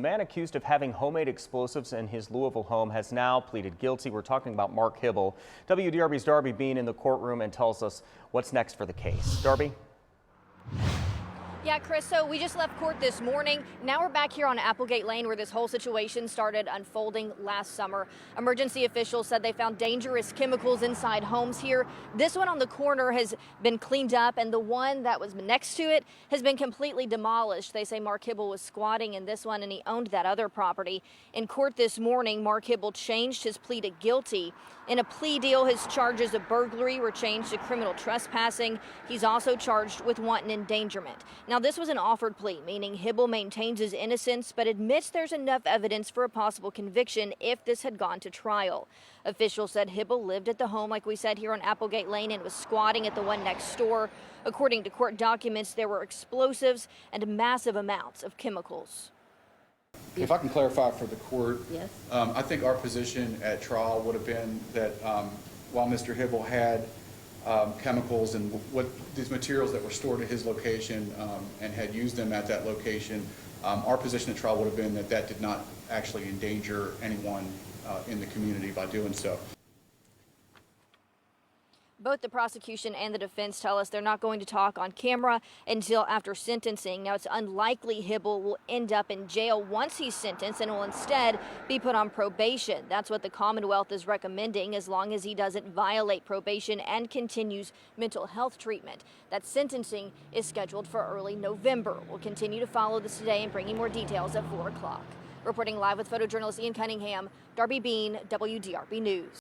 The man accused of having homemade explosives in his Louisville home has now pleaded guilty. We're talking about Marc Hibel. WDRB's Darby Bean in the courtroom and tells us what's next for the case. Darby? Yeah, Chris, so we just left court this morning. Now we're back here on Applegate Lane where this whole situation started unfolding last summer. Emergency officials said they found dangerous chemicals inside homes here. This one on the corner has been cleaned up, and the one that was next to it has been completely demolished. They say Marc Hibel was squatting in this one and he owned that other property. In court this morning, Marc Hibel changed his plea to guilty. In a plea deal, his charges of burglary were changed to criminal trespassing. He's also charged with wanton endangerment. Now, this was an offered plea, meaning Hibel maintains his innocence but admits there's enough evidence for a possible conviction if this had gone to trial. Officials said Hibel lived at the home, like we said, here on Applegate Lane and was squatting at the one next door. According to court documents, there were explosives and massive amounts of chemicals. If I can clarify for the court, Yes. I think our position at trial would have been that while Mr. Hibel had chemicals and what these materials that were stored at his location and had used them at that location, our position at trial would have been that that did not actually endanger anyone in the community by doing so. Both the prosecution and the defense tell us they're not going to talk on camera until after sentencing. Now, it's unlikely Hibel will end up in jail once he's sentenced and will instead be put on probation. That's what the Commonwealth is recommending, as long as he doesn't violate probation and continues mental health treatment. That sentencing is scheduled for early November. We'll continue to follow this today and bring you more details at 4 o'clock. Reporting live with photojournalist Ian Cunningham, Darby Bean, WDRB News.